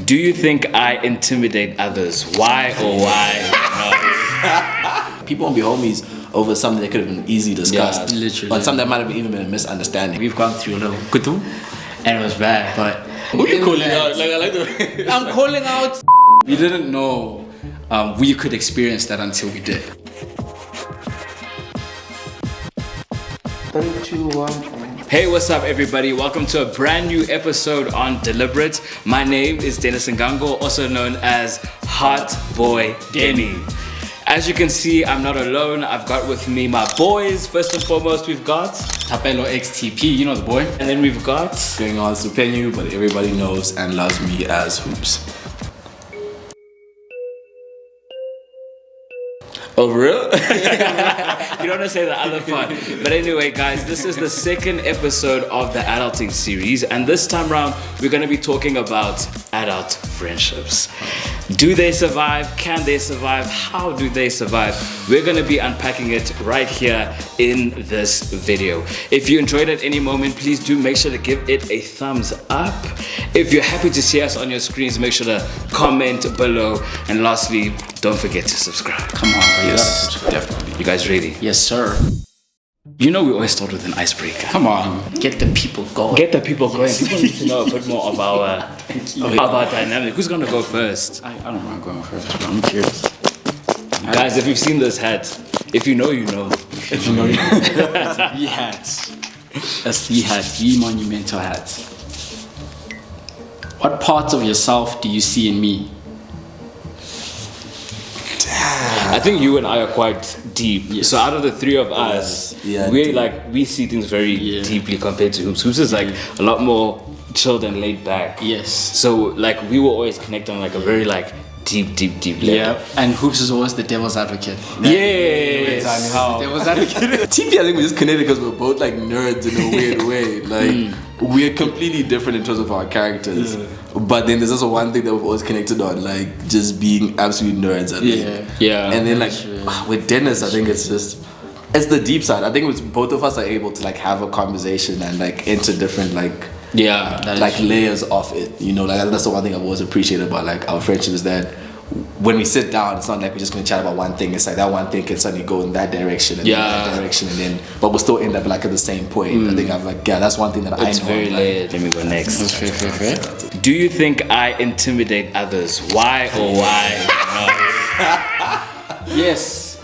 Do you think I intimidate others? Why or why not? People won't be homies over something that could have been easily discussed. Yeah, literally. But something that might have even been a misunderstanding. We've gone through a little kutu, and it was bad, but... Who are you calling out? Like, I like the I'm calling out... We didn't know we could experience that until we did. 3, 2, 1. Hey, what's up everybody? Welcome to a brand new episode on Deliberate. My name is Dennis Ngango, also known as Hot Boy Denny. As you can see, I'm not alone. I've got with me my boys. First and foremost, we've got Thapelo XTP, you know the boy. and then we've got Going on Supenu, but everybody knows and loves me as Hoops. Oh, real? you don't want to say the other part. But anyway, guys, this is the second episode of the adulting series, and this time around we're going to be talking about adult friendships. Do they survive? Can they survive? How do they survive? We're going to be unpacking it right here in this video. If you enjoyed at any moment, please do make sure to give it a thumbs up. If you're happy to see us on your screens, make sure to comment below. And lastly, don't forget to subscribe. Come on, Yes, definitely. You guys ready? Yes, sir. You know we always start with an icebreaker. Come on, get the people going. Get the people going. People need to know a bit more of our dynamic. Who's gonna go first? I don't mind going first, but I'm curious. Guys, if you've seen this hat, if you know, you know. If you know, that's the hat. That's the hat, the monumental hat. What parts of yourself do you see in me? I think you and I are quite deep. Yes. So out of the three of us, Yeah, we see things very deeply compared to Hoops. Hoops is like a lot more chilled and laid back. Yes. So like we will always connect on like a very like deep level. Yeah, and Hoops is always the devil's advocate. Yes. The devil's advocate. TP, I think we just connected because we're both like nerds in a weird way. Like, we're completely different in terms of our characters. But then there's also one thing that we've always connected on, like just being absolute nerds, I think. Yeah. And then like with Dennis, I think it's the deep side. I think it's both of us are able to like have a conversation and like enter different like layers of it. You know, like that's the one thing I've always appreciated about like our friendship is that when we sit down, it's not like we're just gonna chat about one thing. It's like that one thing can suddenly go in that direction and that direction, and then but we'll still end up like at the same point. I think I'm like, that's one thing that I know. It's very layered. Let me go next. That's fair. Do you think I intimidate others? Why or why not? Yes.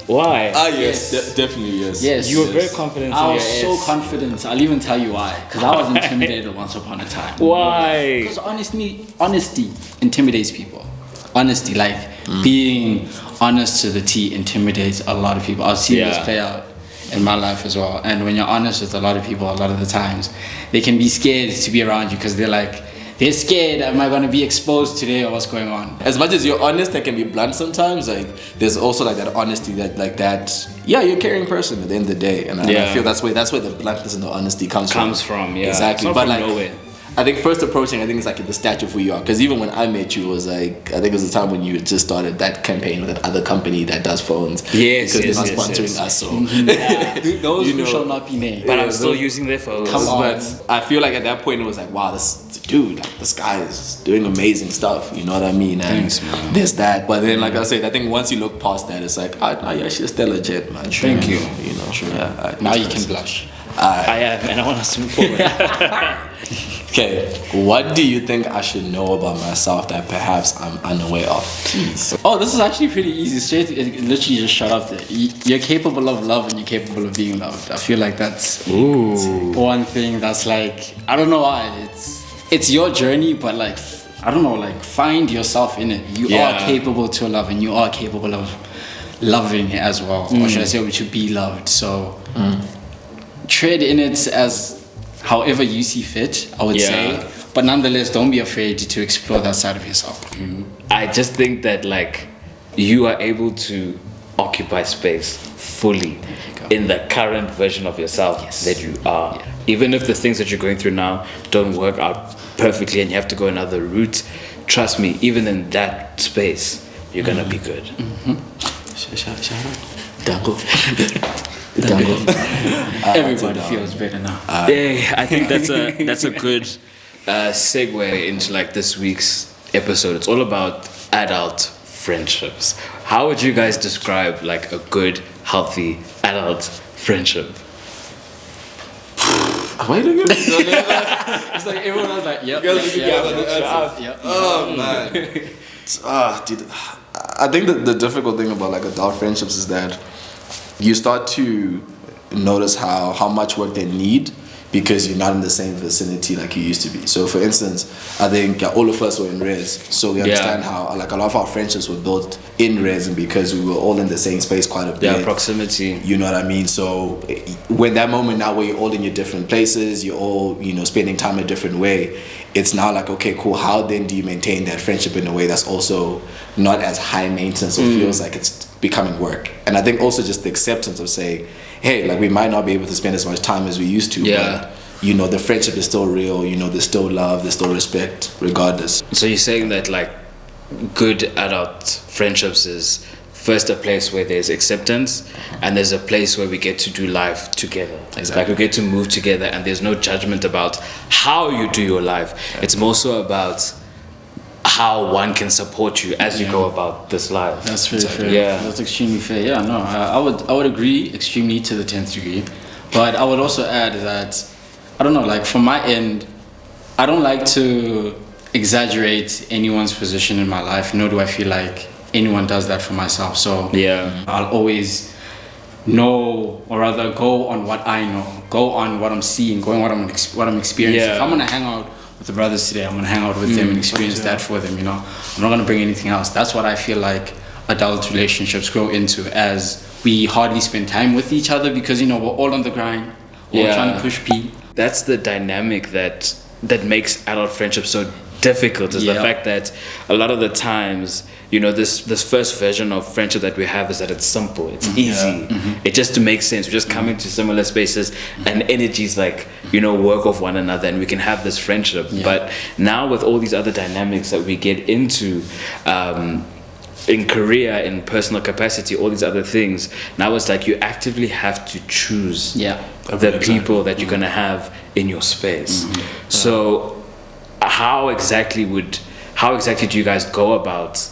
Why? Yes, definitely yes. Yes. You were very confident. I in was your so S. confident. I'll even tell you why. Because I was intimidated once upon a time. Why? Because honesty intimidates people. Honesty, like being honest to the T, intimidates a lot of people. I've seen this play out in my life as well. And when you're honest with a lot of people, a lot of the times, they can be scared to be around you because they're scared. Am I going to be exposed today or what's going on? As much as you're honest, that can be blunt sometimes. Like there's also like that honesty that you're a caring person at the end of the day, and I feel that's where the bluntness and the honesty comes from. Exactly. It's not but from like nowhere. I think first approaching, I think it's like the stature of who you are. Because even when I met you, it was like I think it was the time when you had just started that campaign with that other company that does phones. Yes, because they're not sponsoring us. So Those who shall not be named. But I'm still using their phones. Come on. But I feel like at that point it was like, wow, this dude, like this guy is doing amazing stuff. You know what I mean? And Thanks, man. there's that. But then, like I said, I think once you look past that, it's like, yeah, she's still legit, man. Thank you. You know, yeah, Now you can blush. I am, and I want us to move forward. Okay, what do you think I should know about myself that perhaps I'm unaware of? Jeez. Oh, this is actually pretty easy. Straight, it literally just shut up there. You're capable of love and you're capable of being loved. I feel like that's one thing that's like, I don't know why. It's your journey, but like, I don't know, like find yourself in it. You are capable to love and you are capable of loving as well. Or should I say, to be loved. So tread in it as however you see fit, I would say. But nonetheless, don't be afraid to explore that side of yourself. I just think that like you are able to occupy space fully in the current version of yourself that you are. Even if the things that you're going through now don't work out perfectly and you have to go another route, trust me, even in that space, you're gonna be good. Everybody feels better now. I think that's a good segue into like this week's episode. It's all about adult friendships. How would you guys describe like a good, healthy adult friendship? Why are you looking at me? It's like everyone else like, yep. Oh man. Dude. I think that the difficult thing about like adult friendships is that you start to notice how much work they need because you're not in the same vicinity like you used to be. So for instance, I think all of us were in res, so we understand how like a lot of our friendships were built in res, and because we were all in the same space quite a bit. Yeah, proximity. You know what I mean? So when that moment now where you're all in your different places, you're all, you know, spending time a different way, it's now like, okay, cool, how then do you maintain that friendship in a way that's also not as high maintenance or feels like it's becoming work? And I think also just the acceptance of saying, hey, like we might not be able to spend as much time as we used to, but you know, the friendship is still real, you know, there's still love, there's still respect regardless. So you're saying that like good adult friendships is first a place where there's acceptance, and there's a place where we get to do life together. Exactly. Like we get to move together, and there's no judgment about how you do your life. It's more so about how one can support you as you go about this life. That's very fair. Yeah, that's extremely fair. Yeah, no, I would agree extremely to the 10th degree, but I would also add that I don't know, like from my end, I don't like to exaggerate anyone's position in my life, nor do I feel like anyone does that for myself. So I'll always know, or rather go on what I know, go on what I'm seeing, go on what I'm experiencing. If I'm gonna hang out with the brothers today, I'm gonna hang out with them and experience that for them, you know. I'm not gonna bring anything else. That's what I feel like adult relationships grow into, as we hardly spend time with each other because, you know, we're all on the grind, we're all trying to push P. That's the dynamic that makes adult friendship so difficult, is the fact that a lot of the times, you know, this first version of friendship that we have is that it's simple, it's easy, it just makes sense. We just come into similar spaces and energies like, you know, work off one another, and we can have this friendship. But now with all these other dynamics that we get into in career, in personal capacity, all these other things, now it's like you actively have to choose the people that you're gonna have in your space. So how exactly do you guys go about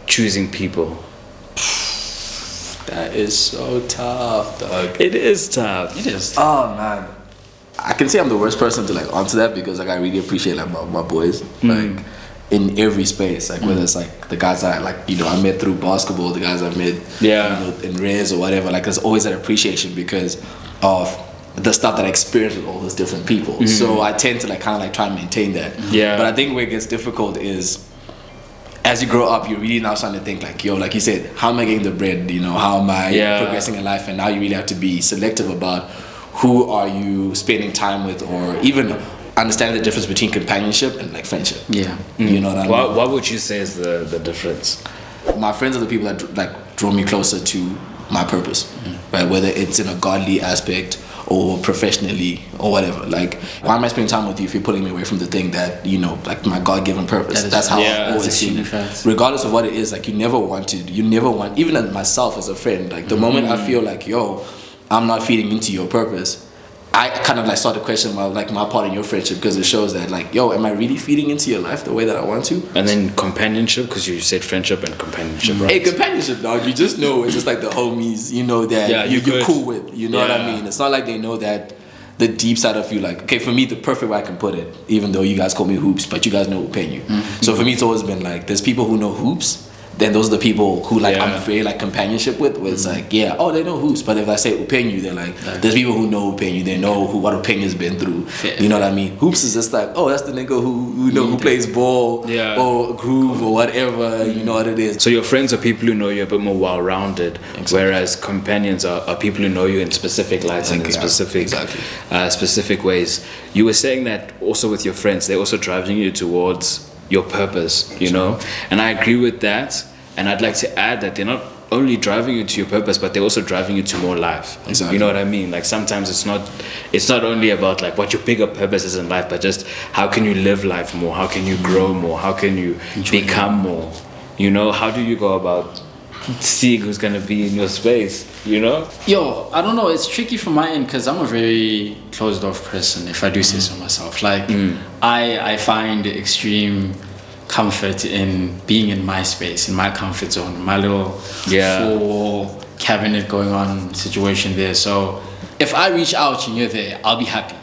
choosing people? That is so tough, dog. It is tough. It is. Oh man, I can say I'm the worst person to like answer that, because like I really appreciate like my boys, like in every space, like whether it's like the guys I like, you know, I met through basketball, the guys I met you know, in res or whatever, like there's always that appreciation because of the stuff that I experienced with all those different people. So I tend to like kind of like try and maintain that. But I think where it gets difficult is as you grow up, you're really now starting to think like, yo, like you said, how am I getting the bread? You know, how am I progressing in life? And now you really have to be selective about who are you spending time with, or even understanding the difference between companionship and like friendship. You know what I mean? What would you say is the difference? My friends are the people that like draw me closer to my purpose, right? Whether it's in a godly aspect or professionally or whatever. Like, why am I spending time with you if you're pulling me away from the thing that, you know, like my God-given purpose? That's how I always see it. Regardless of what it is, like you never want, even as myself as a friend, like the moment I feel like, yo, I'm not feeding into your purpose, I kind of like start to question my part in your friendship, because it shows that like, yo, am I really feeding into your life the way that I want to? And then companionship, because you said friendship and companionship, right? Hey, companionship, dog. You just know it's just like the homies, you know, that you're cool with. You know what I mean? It's not like they know that the deep side of you. Like, okay, for me, the perfect way I can put it, even though you guys call me hoops, but you guys know Upenyu. So for me, it's always been like, there's people who know hoops. Then those are the people who like I'm very like companionship with, where it's like, they know hoops, but if I say Upenyu, they're like, there's people who know Upenyu, they know what Upenyu's been through. You know what I mean? Hoops is just like, oh, that's the nigga who plays ball or groove or whatever, you know what it is. So your friends are people who know you a bit more well-rounded, whereas companions are people who know you in specific lights and in specific ways. You were saying that also with your friends, they're also driving you towards your purpose, you know, and I agree with that. And I'd like to add that they're not only driving you to your purpose, but they're also driving you to more life. You know what I mean? Like sometimes it's not only about like what your bigger purpose is in life, but just how can you live life more? How can you grow more? How can you become more? You know, how do you go about seeing who's gonna be in your space, you know? Yo, I don't know, it's tricky from my end because I'm a very closed off person, if I do say so myself. Like I find extreme comfort in being in my space, in my comfort zone, my little four cabinet going on situation there. So if I reach out and you're there, I'll be happy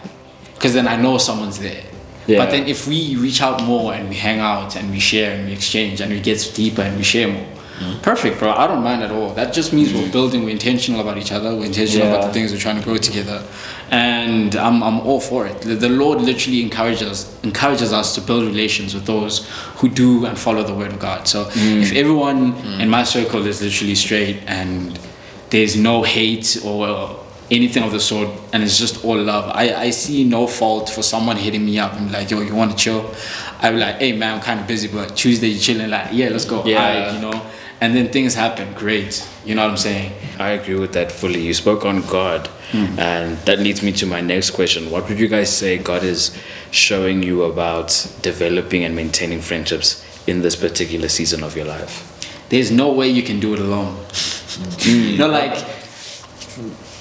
because then I know someone's there. Yeah. But then if we reach out more and we hang out and we share and we exchange and we get deeper and we share more, perfect, bro. I don't mind at all. That just means we're building, we're intentional about each other, we're intentional about the things we're trying to grow together. And I'm all for it. The Lord literally encourages us to build relations with those who do and follow the word of God. So if everyone in my circle is literally straight and there's no hate or anything of the sort, and it's just all love, I see no fault for someone hitting me up and be like, yo, you want to chill? I'd be like, hey man, I'm kind of busy, but Tuesday you chilling, like, yeah, let's go. You know, and then things happen, great. You know what I'm saying? I agree with that fully. You spoke on God, and that leads me to my next question. What would you guys say God is showing you about developing and maintaining friendships in this particular season of your life? There's no way you can do it alone. You know, like,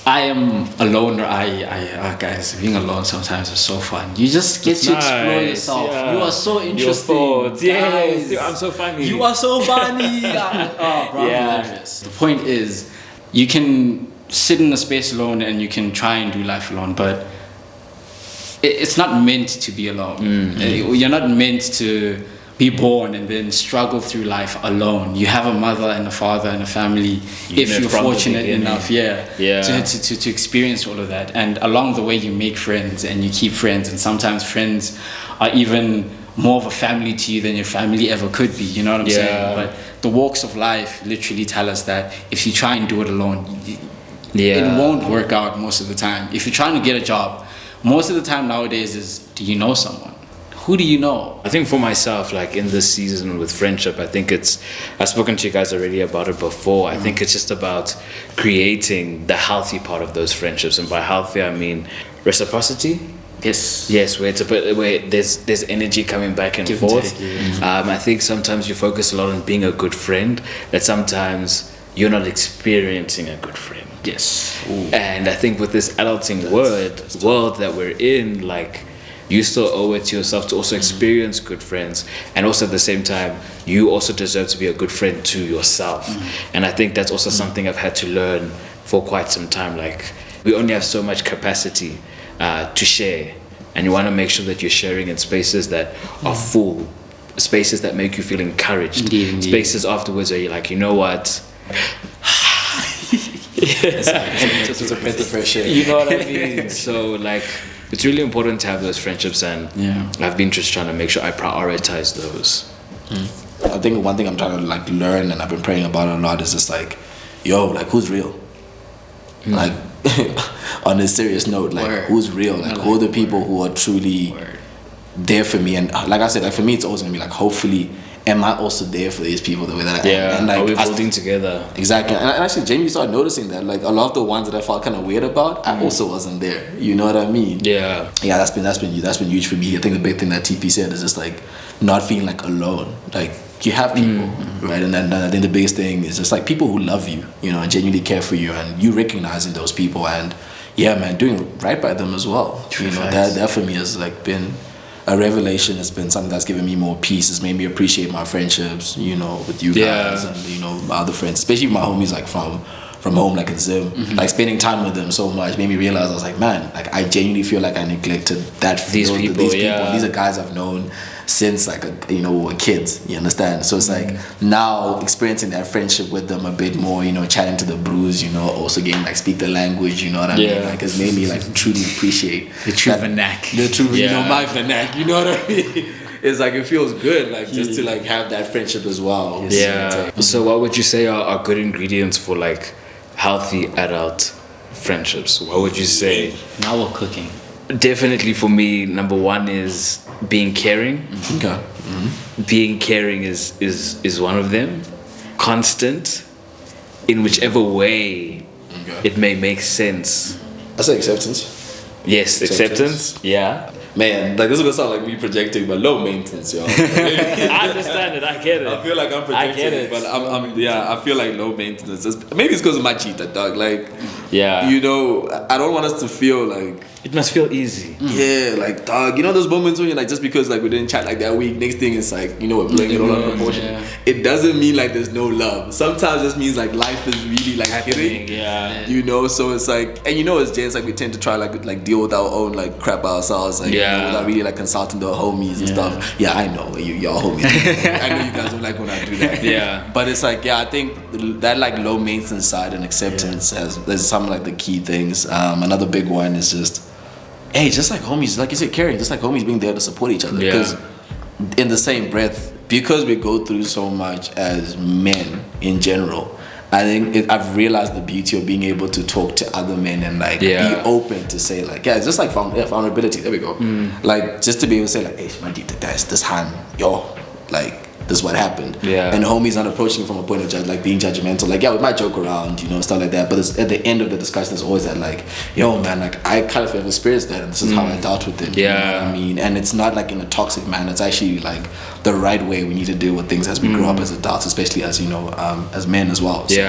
I am alone, or guys, being alone sometimes is so fun. You just get to explore yourself. Yeah. You are so interesting. Yes, I'm so funny. You are so funny. Oh, bro, hilarious. The point is, you can sit in a space alone and you can try and do life alone, but it's not meant to be alone. You're not meant to be born and then struggle through life alone. You have a mother and a father and a family, if you're fortunate enough to experience all of that. And along the way you make friends and you keep friends, and sometimes friends are even more of a family to you than your family ever could be, you know what I'm saying? But the walks of life literally tell us that if you try and do it alone, it won't work out most of the time. If you're trying to get a job, most of the time nowadays is, do you know someone? Who do you know? I think for myself, like in this season with friendship, I think I've spoken to you guys already about it before. I think it's just about creating the healthy part of those friendships. And by healthy, I mean reciprocity. Yes, where there's energy coming back and forth. I think sometimes you focus a lot on being a good friend, that sometimes you're not experiencing a good friend. Yes. Ooh. And I think with this adulting world that we're in, like, you still owe it to yourself to also experience good friends, and also at the same time you also deserve to be a good friend to yourself. And I think that's also something I've had to learn for quite some time. Like, we only have so much capacity to share, and you want to make sure that you're sharing in spaces that are full, spaces that make you feel encouraged, spaces afterwards where you're like, you know what, just a breath of fresh air. You know what I mean? So like, it's really important to have those friendships, and I've been just trying to make sure I prioritize those. I think one thing I'm trying to like learn, and I've been praying about it a lot, is just like, yo, like, who's real? Like, on a serious note, like, who's real? Like, who are the people who are truly there for me? And like I said, like, for me, it's always gonna be like, hopefully, am I also there for these people the way that I am? And like, are we building together? Exactly. And actually, Jamie started noticing that, like, a lot of the ones that I felt kind of weird about, I also wasn't there. You know what I mean? Yeah, that's been huge for me. I think the big thing that TP said is just like not feeling like alone. Like, you have people, right? And then I think the biggest thing is just like people who love you, you know, and genuinely care for you, and you recognizing those people, and doing right by them as well. True, you know, that for me has like been a revelation. Has been something that's given me more peace. It's made me appreciate my friendships, you know, with you guys and, you know, my other friends, especially my homies, like from home, like in Zim. Like, spending time with them so much made me realize, I was like, man, like, I genuinely feel like I neglected these people. These are guys I've known since like we're kids, you understand? So it's like now experiencing that friendship with them a bit more, you know, chatting to the bros, you know, also getting like speak the language, you know what I mean? Like, it's made me like truly appreciate the true vernac. The true, you know, my vernac, you know what I mean? It's like, it feels good, like, just to like have that friendship as well. So what would you say are good ingredients for like healthy adult friendships? What would you say? Now we're cooking. Definitely for me, number one is being caring. Okay. Being caring is one of them. Constant, in whichever way it may make sense. I say acceptance. Yes, acceptance. Yeah. Man, like, this is gonna sound like me projecting, but low maintenance, y'all. I understand it. I get it. I feel like I'm projecting, but I feel like low maintenance. Maybe it's because of my cheetah, dog. Like, Yeah. You know, I don't want us to feel like it must feel easy. Yeah, like dog, you know those moments when you're like, just because like we didn't chat like that week, next thing is like, you know, we're blowing it all out of proportion. Yeah. It doesn't mean like there's no love. Sometimes it just means like life is really like hitting. Yeah. You know, so it's like, and you know, as gents, like we tend to try like deal with our own like crap ourselves, like you know, without really like consulting the homies and stuff. Yeah, I know y'all homies. I know you guys don't like when I do that. Yeah. But it's like, I think that like low maintenance side and acceptance there's some like the key things. Another big one is just, hey, just like homies, like you said, caring, just like homies being there to support each other. Because in the same breath, because we go through so much as men in general, I think I've realized the beauty of being able to talk to other men and like be open to say like, it's just like vulnerability. There we go. Like just to be able to say like, hey, my dude, this hand, yo, like this is what happened. And homies not approaching it from a point of like being judgmental. Like, we might joke around, you know, stuff like that. But it's, at the end of the discussion, there's always that like, yo, man, like I kind of have experienced that, and this is how I dealt with it. You know what I mean? And it's not like in a toxic manner. It's actually like the right way we need to deal with things as we grow up as adults, especially as, you know, as men as well. So,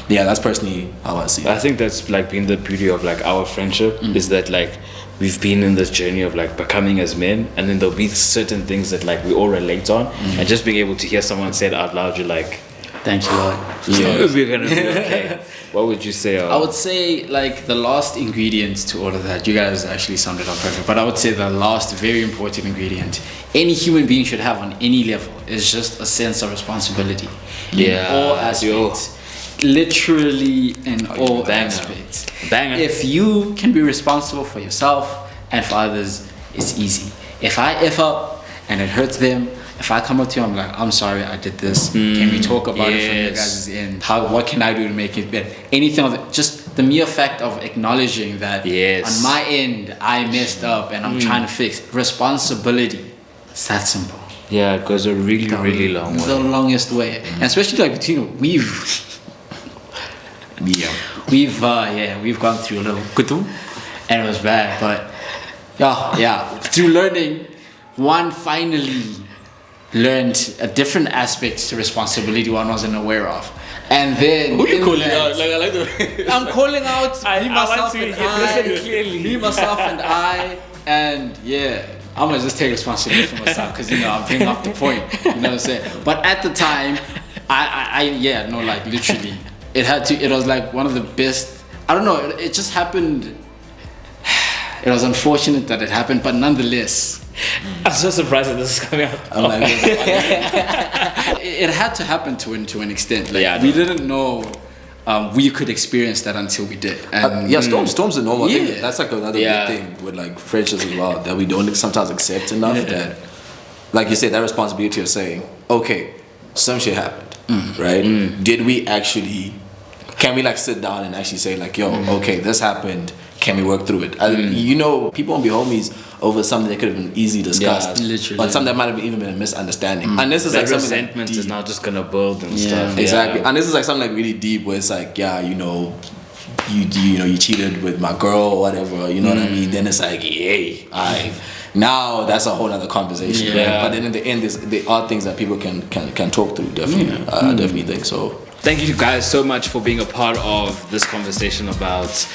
that's personally how I see it. I think that's like been the beauty of like our friendship is that like we've been in this journey of like becoming as men, and then there'll be certain things that like we all relate on, and just being able to hear someone say it out loud, you're like, thank you, Lord. We're gonna be okay. What would you say? I would say like the last ingredient to all of that, you guys actually summed it up perfect, but I would say the last very important ingredient any human being should have on any level is just a sense of responsibility in all aspects. Literally in all aspects. If you can be responsible for yourself and for others, it's easy. If I F up and it hurts them, if I come up to you, I'm like, I'm sorry, I did this. Can we talk about it from your guys' end? What can I do to make it better? Anything of it, just the mere fact of acknowledging that on my end, I messed up and I'm trying to fix. Responsibility. It's that simple. Yeah, it goes a really, really long way. The longest way. And especially like between we've gone through a little kutu and it was bad, but through learning, one finally learned a different aspect to responsibility one wasn't aware of. And then who you calling out? Like I like the I'm calling out me, myself and I, and I'm gonna just take responsibility for myself because, you know, I'm bringing up the point, you know what I'm saying? But at the time, like literally, it was like one of the best, I don't know, it just happened. It was unfortunate that it happened, but nonetheless. I'm so surprised that this is coming out. I'm like, it had to happen to an extent. Like, we didn't know we could experience that until we did. And storms are normal. I think that's like another big thing with like friendships as well, that we don't sometimes accept enough that, like you said, that responsibility of saying, okay, some shit happened, right? Did we actually, can we like sit down and actually say like, yo, okay, this happened, can we work through it? You know, people won't be homies over something that could have been easily discussed, or something that might have even been a misunderstanding. Unless it's like resentment is now just gonna build and stuff. Exactly. And this is like something like really deep, where it's like, you know, you cheated with my girl or whatever. You know what I mean? Then it's like, now that's a whole other conversation. Right? But then in the end, there are things that people can talk through. Definitely, I definitely think so. Thank you guys so much for being a part of this conversation about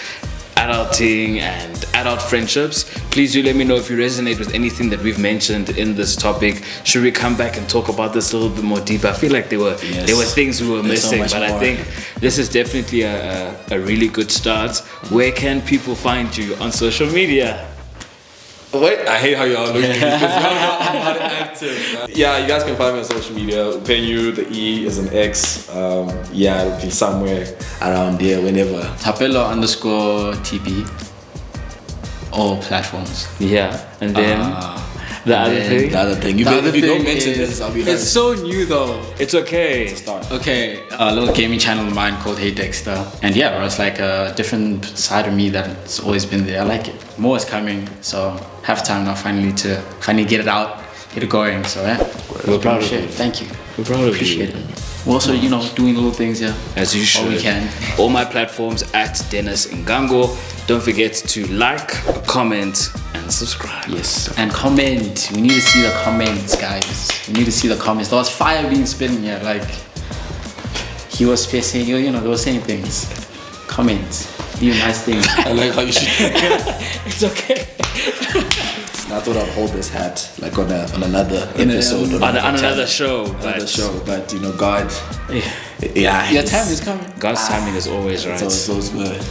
adulting and adult friendships. Please do let me know if you resonate with anything that we've mentioned in this topic. Should we come back and talk about this a little bit more deeper? I feel like there were things we were missing, but I think this is definitely a really good start. Where can people find you on social media? Wait, I hate how y'all look at me because y'all not active. Yeah, you guys can find me on social media. Penyu, the E is an X. It'll be somewhere around there whenever. Thapelo _TP. All platforms. Yeah, and then the other thing. If you don't mention this, I'll be hurt. It's so new though. It's okay. It's a start. Okay, a little gaming channel of mine called Hey Dexter, and bro, it's like a different side of me that's always been there. I like it. More is coming, so have time now finally to get it out, get it going. So we're proud of you. Thank you. We're proud of Appreciate it. We're also, doing little things, as you should. All we can. All my platforms at Dennis Ngango. Don't forget to like, comment, and subscribe. Yes. And comment. We need to see the comments, guys. We need to see the comments. There was fire being spitting here. Like, he was saying, they were saying things. Comment. do nice things. I like how you should. It's okay. I thought I'd hold this hat like on another episode. On another show. But you know, God, yeah, Your time is coming. God's timing is always right. So good.